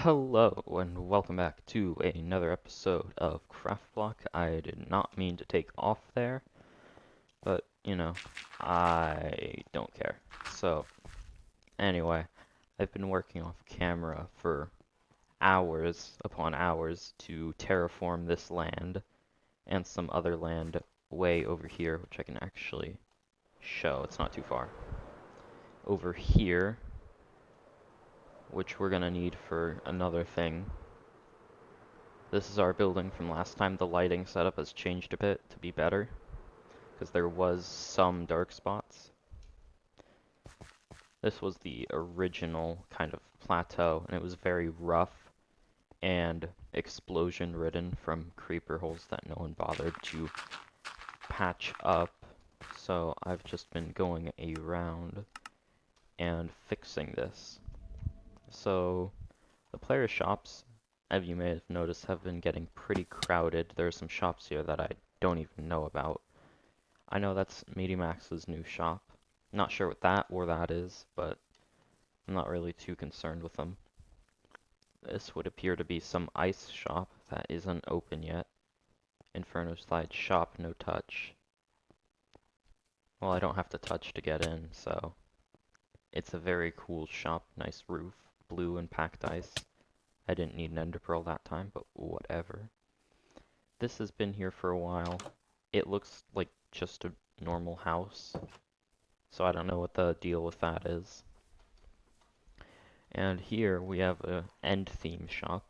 Hello and welcome back to another episode of Craft Block. I did not mean to take off there, but I don't care. So, anyway, I've been working off camera for hours upon hours to terraform this land and some other land way over here, which I can actually show. It's not too far. Over here, which we're gonna need for another thing. This is our building from last time. The lighting setup has changed a bit to be better, because there was some dark spots. This was the original kind of plateau, and it was very rough and explosion ridden from creeper holes that no one bothered to patch up. So I've just been going around and fixing this. So the player shops, as you may have noticed, have been getting pretty crowded. There are some shops here that I don't even know about. I know that's Medimax's new shop. Not sure what that or that is, but I'm not really too concerned with them. This would appear to be some ice shop that isn't open yet. Inferno Slide shop, no touch. Well, I don't have to touch to get in, so it's a very cool shop. Nice roof, blue and packed ice. I didn't need an ender pearl that time, but whatever. This has been here for a while. It looks like just a normal house, so I don't know what the deal with that is. And here we have a end theme shop.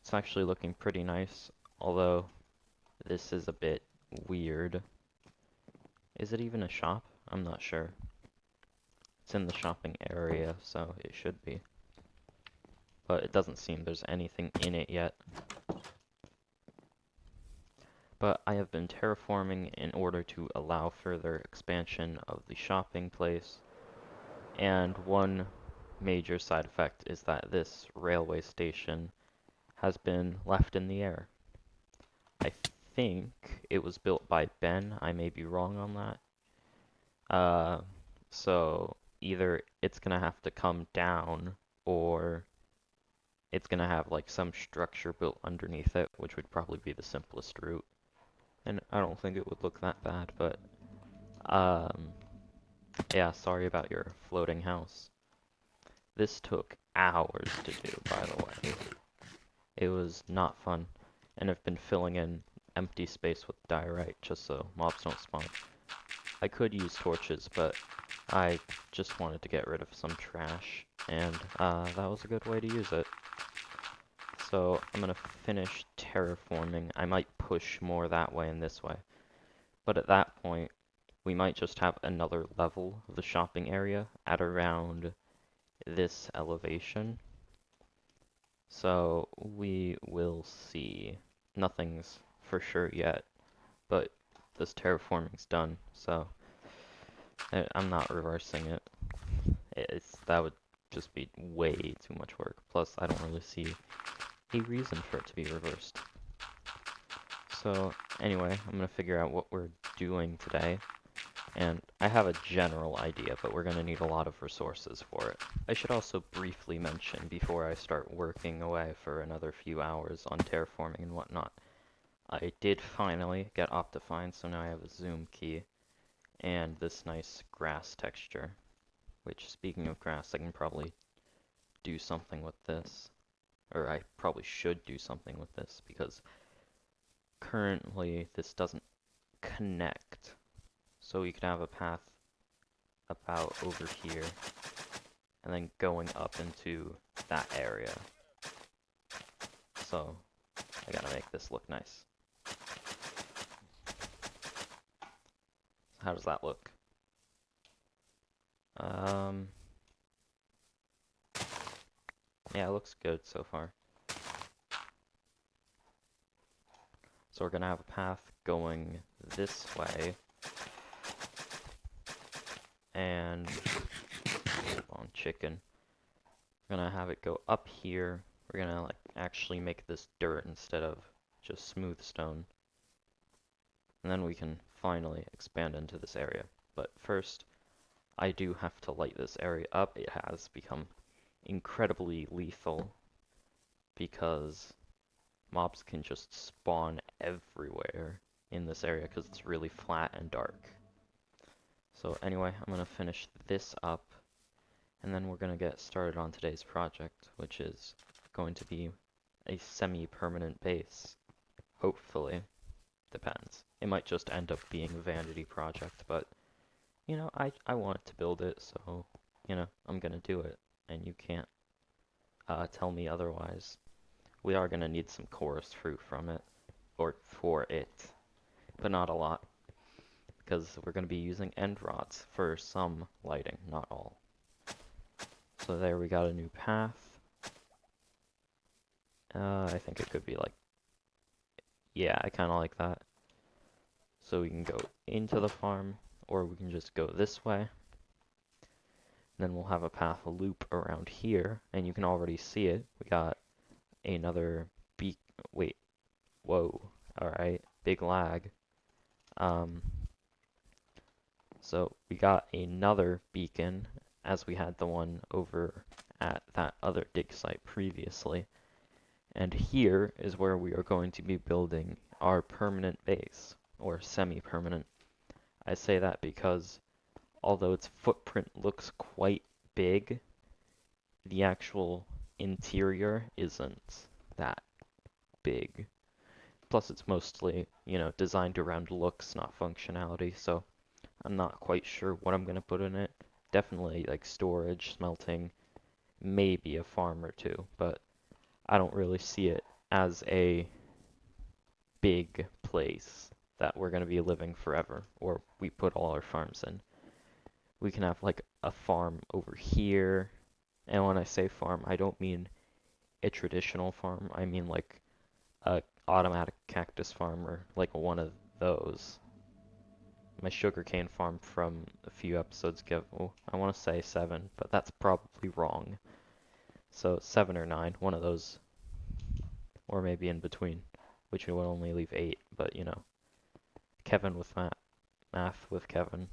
It's actually looking pretty nice, although this is a bit weird. Is it even a shop? I'm not sure. It's in the shopping area, so it should be. But it doesn't seem there's anything in it yet. But I have been terraforming in order to allow further expansion of the shopping place. And one major side effect is that this railway station has been left in the air. I think it was built by Ben. I may be wrong on that. So either it's gonna have to come down or it's gonna have like some structure built underneath it, which would probably be the simplest route. And I don't think it would look that bad, but um, yeah, sorry about your floating house. This took hours to do, by the way. It was not fun, and I've been filling in empty space with diorite just so mobs don't spawn. I could use torches, but I just wanted to get rid of some trash, and that was a good way to use it. So I'm gonna finish terraforming. I might push more that way and this way, but at that point, we might just have another level of the shopping area at around this elevation. So we will see. Nothing's for sure yet, but this terraforming's done, so I'm not reversing it. That would just be way too much work. Plus, I don't really see a reason for it to be reversed. So anyway, I'm gonna figure out what we're doing today. And I have a general idea, but we're going to need a lot of resources for it. I should also briefly mention, before I start working away for another few hours on terraforming and whatnot, I did finally get Optifine, so now I have a zoom key, and this nice grass texture, which, speaking of grass, I can probably do something with this. Or I probably should do something with this, because currently this doesn't connect. So you could have a path about over here, and then going up into that area. So I gotta make this look nice. How does that look? Yeah, it looks good so far. So we're gonna have a path going this way, and on chicken. We're gonna have it go up here. We're gonna like actually make this dirt instead of just smooth stone. And then we can finally expand into this area. But first, I do have to light this area up. It has become incredibly lethal because mobs can just spawn everywhere in this area because it's really flat and dark. So anyway, I'm gonna finish this up, and then we're gonna get started on today's project, which is going to be a semi-permanent base. Hopefully. Depends. It might just end up being a vanity project, but, you know, I wanted to build it, so, you know, I'm gonna do it, and you can't tell me otherwise. We are gonna need some chorus fruit from it, or for it, but not a lot, because we're gonna be using end rods for some lighting, not all. So there we got a new path. I think it could be like, yeah, I kind of like that. So we can go into the farm, or we can just go this way. Then we'll have a path loop around here, and you can already see it. We got another wait, whoa, alright, big lag. Um, so we got another beacon, as we had the one over at that other dig site previously. And here is where we are going to be building our permanent base, or semi-permanent. I say that because although its footprint looks quite big, the actual interior isn't that big. Plus it's mostly, you know, designed around looks, not functionality, so I'm not quite sure what I'm going to put in it. Definitely like storage, smelting, maybe a farm or two, but I don't really see it as a big place that we're going to be living forever, or we put all our farms in. We can have like a farm over here, and when I say farm, I don't mean a traditional farm, I mean like a automatic cactus farm or like one of those. My sugarcane farm from a few episodes ago, I want to say 7, but that's probably wrong. So 7 or 9, one of those, or maybe in between, which would only leave 8, but you know, Kevin with math with Kevin.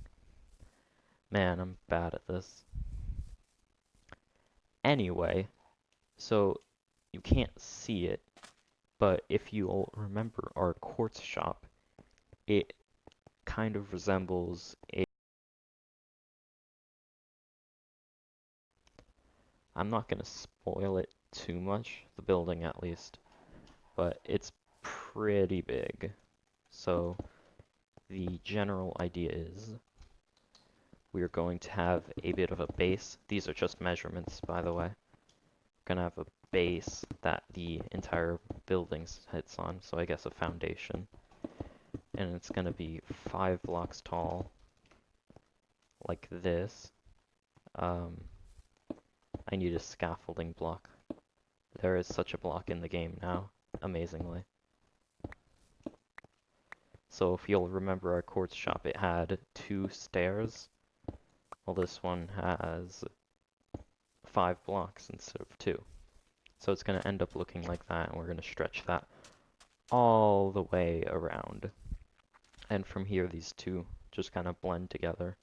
Man, I'm bad at this. Anyway, so you can't see it, but if you'll remember our quartz shop, it kind of resembles a... I'm not going to spoil it too much, the building at least, but it's pretty big. So the general idea is we are going to have a bit of a base. These are just measurements, by the way. We're going to have a base that the entire building sits on, so I guess a foundation. And it's going to be 5 blocks tall, like this. I need a scaffolding block. There is such a block in the game now, amazingly. So if you'll remember our quartz shop, it had 2 stairs. Well, this one has 5 blocks instead of 2. So it's going to end up looking like that, and we're going to stretch that all the way around. And from here, these two just kind of blend together.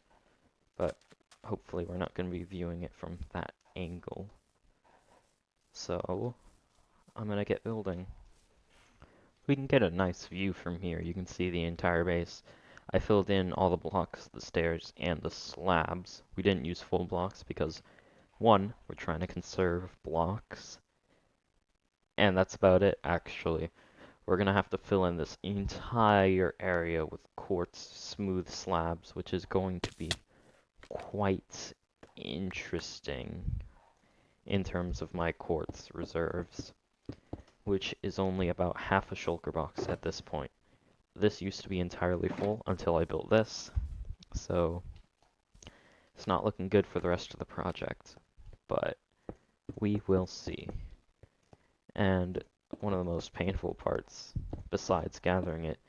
But hopefully we're not going to be viewing it from that angle. So I'm going to get building. We can get a nice view from here. You can see the entire base. I filled in all the blocks, the stairs, and the slabs. We didn't use full blocks because, one, we're trying to conserve blocks. And that's about it, actually. We're going to have to fill in this entire area with quartz smooth slabs, which is going to be quite interesting in terms of my quartz reserves, which is only about half a shulker box at this point. This used to be entirely full until I built this, so it's not looking good for the rest of the project, but we will see. And one of the most painful parts, besides gathering it,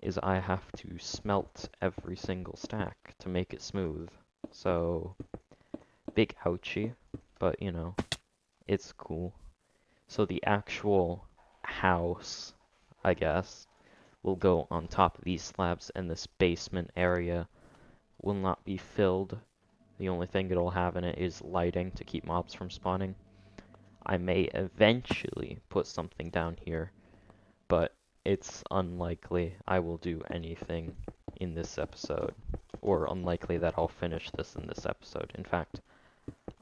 is I have to smelt every single stack to make it smooth. So, big ouchie, but you know, it's cool. So the actual house, I guess, will go on top of these slabs, and this basement area will not be filled. The only thing it'll have in it is lighting to keep mobs from spawning. I may eventually put something down here, but it's unlikely I will do anything in this episode, or unlikely that I'll finish this in this episode. In fact,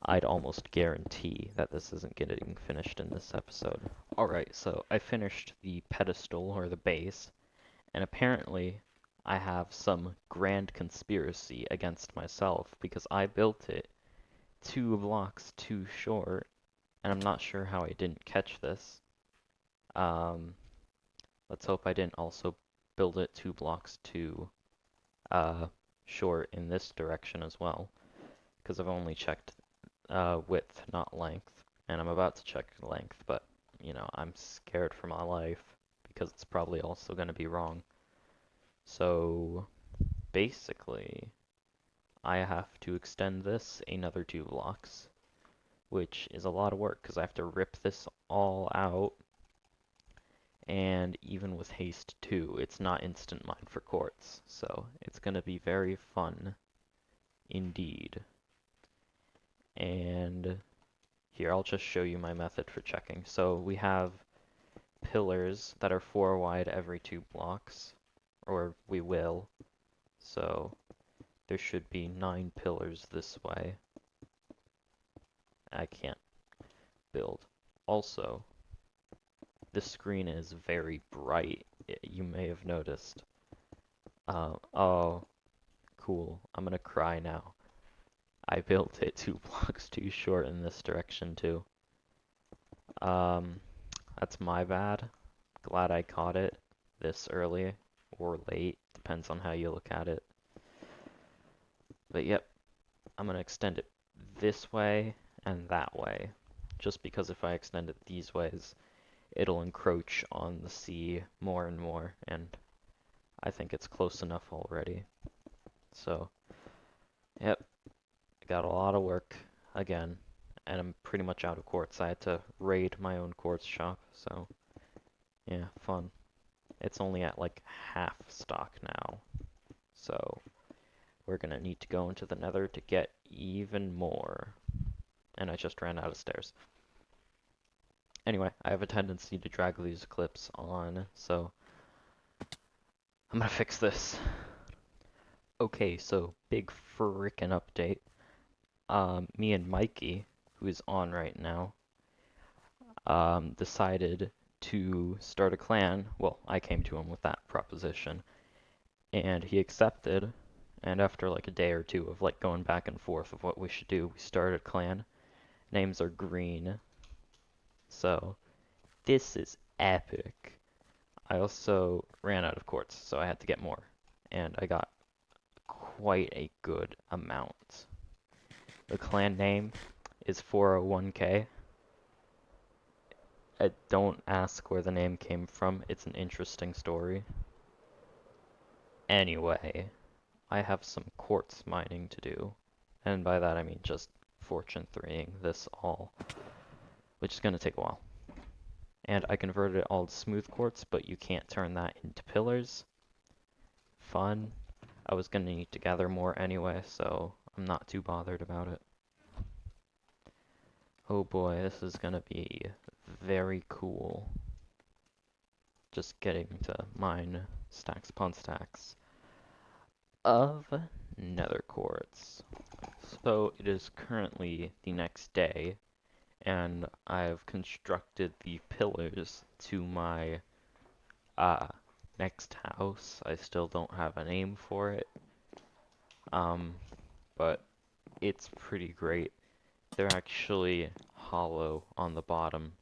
I'd almost guarantee that this isn't getting finished in this episode. Alright, so I finished the pedestal, or the base, and apparently I have some grand conspiracy against myself because I built it 2 blocks too short, and I'm not sure how I didn't catch this. Um, let's hope I didn't also build it 2 blocks too uh, short in this direction as well, because I've only checked width, not length, and I'm about to check length, but you know, I'm scared for my life because it's probably also going to be wrong. So basically, I have to extend this another 2 blocks, which is a lot of work because I have to rip this all out. And even with haste 2, it's not instant mine for quartz, so it's going to be very fun indeed. And here, I'll just show you my method for checking. So we have pillars that are 4 wide every 2 blocks, or we will. So there should be 9 pillars this way. I can't build. Also, the screen is very bright. You may have noticed. Oh, cool. I'm gonna cry now. I built it 2 blocks too short in this direction too. Um, that's my bad. Glad I caught it this early or late, depends on how you look at it. But yep, I'm gonna extend it this way and that way, just because if I extend it these ways, it'll encroach on the sea more and more, and I think it's close enough already. So, yep, got a lot of work again, and I'm pretty much out of quartz. I had to raid my own quartz shop, so yeah, fun. It's only at like half stock now, so we're gonna need to go into the nether to get even more. And I just ran out of stairs. Anyway, I have a tendency to drag these clips on, so I'm gonna fix this. Okay, so big frickin' update. Me and Mikey, who is on right now, decided to start a clan. Well, I came to him with that proposition, and he accepted. And after like a day or two of like going back and forth of what we should do, we started a clan. Names are green. So this is epic. I also ran out of quartz, so I had to get more. And I got quite a good amount. The clan name is 401k. Don't ask where the name came from, it's an interesting story. Anyway, I have some quartz mining to do. And by that I mean just fortune 3ing this all, which is going to take a while. And I converted it all to smooth quartz, but you can't turn that into pillars. Fun. I was going to need to gather more anyway, so I'm not too bothered about it. Oh boy, this is going to be very cool. Just getting to mine stacks upon stacks of nether quartz. So it is currently the next day, and I've constructed the pillars to my next house. I still don't have a name for it, but it's pretty great. They're actually hollow on the bottom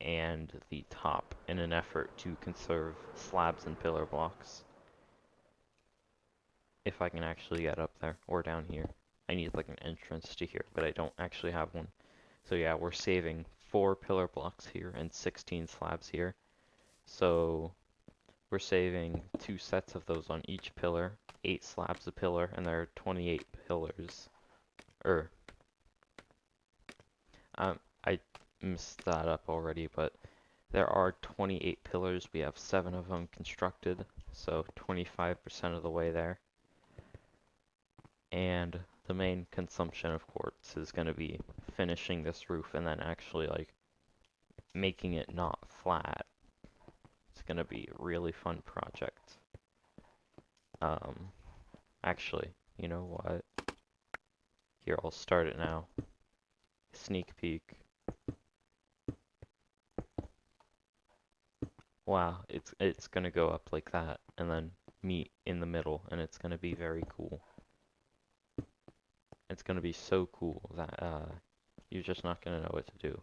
and the top in an effort to conserve slabs and pillar blocks. If I can actually get up there, or down here. I need like an entrance to here, but I don't actually have one. So yeah, we're saving 4 pillar blocks here and 16 slabs here. So we're saving 2 sets of those on each pillar, 8 slabs a pillar, and there are 28 pillars. I messed that up already, but there are 28 pillars. We have 7 of them constructed, so 25% of the way there. And the main consumption of quartz is going to be finishing this roof and then actually like making it not flat. It's gonna be a really fun project. Um, Actually, you know what? Here, I'll start it now. Sneak peek. Wow, it's gonna go up like that, and then meet in the middle, and it's gonna be very cool. It's gonna be so cool that you're just not gonna know what to do.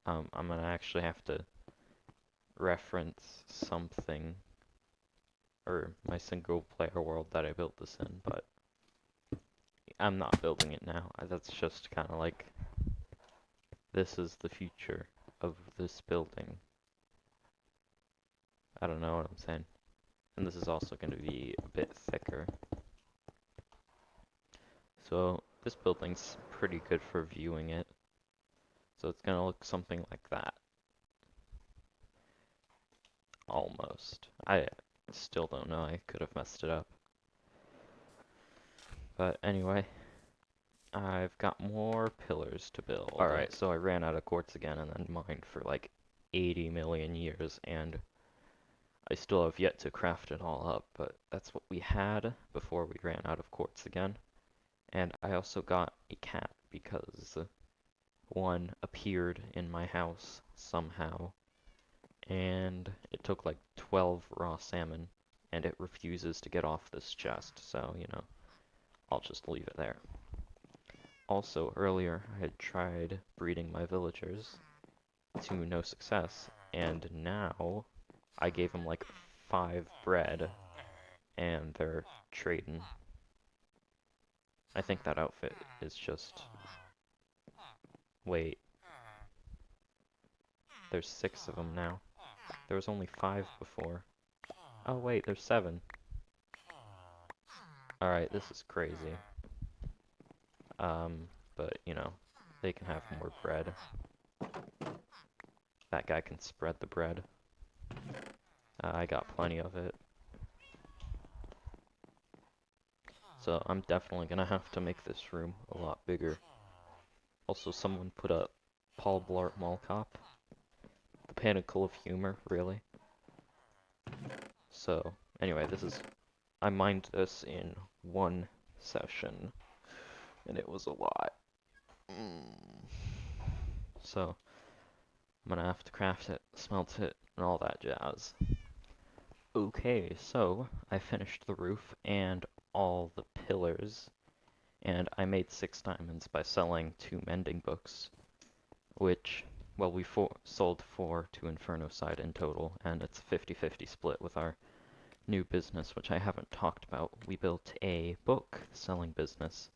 I'm gonna actually have to reference something, or my single player world that I built this in, but I'm not building it now. That's just kind of like, this is the future of this building. I don't know what I'm saying. And this is also going to be a bit thicker. So this building's pretty good for viewing it. So it's going to look something like that. Almost. I still don't know. I could have messed it up. But anyway, I've got more pillars to build. Alright, so I ran out of quartz again and then mined for like 80 million years, and I still have yet to craft it all up, but that's what we had before we ran out of quartz again. And I also got a cat because one appeared in my house somehow, and it took like 12 raw salmon, and it refuses to get off this chest, so, you know, I'll just leave it there. Also, earlier I had tried breeding my villagers to no success, and now I gave them like 5 bread, and they're trading. I think that outfit is just... Wait. There's 6 of them now. There was only 5 before. Oh wait, there's 7. Alright, this is crazy. But, you know, they can have more bread. That guy can spread the bread. I got plenty of it. So I'm definitely gonna have to make this room a lot bigger. Also, someone put up Paul Blart Mall Cop. The pinnacle of humor, really. So, anyway, I mined this in one session, and it was a lot. So, I'm gonna have to craft it, smelt it, and all that jazz. Okay, so I finished the roof and all the pillars, and I made 6 diamonds by selling 2 mending books, which, well, we sold 4 to Infernoside in total, and it's a 50-50 split with our new business, which I haven't talked about. We built a book selling business.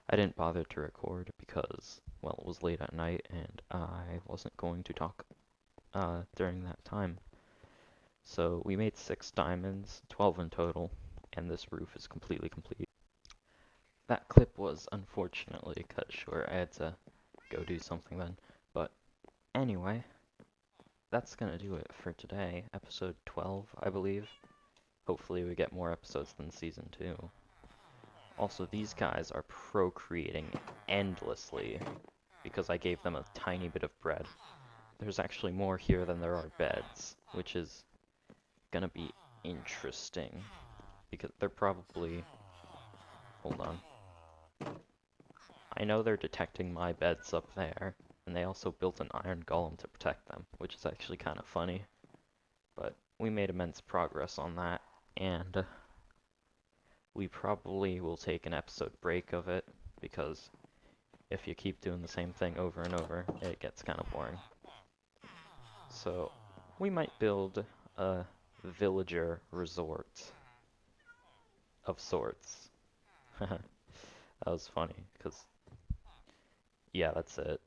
I didn't bother to record because, well, it was late at night, and I wasn't going to talk during that time. So we made 6 diamonds, 12 in total, and this roof is completely complete. That clip was unfortunately cut short. I had to go do something then. But anyway, that's gonna do it for today. Episode 12, I believe. Hopefully we get more episodes than season 2. Also, these guys are procreating endlessly because I gave them a tiny bit of bread. There's actually more here than there are beds, which is gonna be interesting because they're probably... Hold on. I know they're detecting my beds up there, and they also built an iron golem to protect them, which is actually kind of funny. But we made immense progress on that, and we probably will take an episode break of it, because if you keep doing the same thing over and over, it gets kind of boring. So we might build a villager resort of sorts. That was funny, because, yeah, that's it.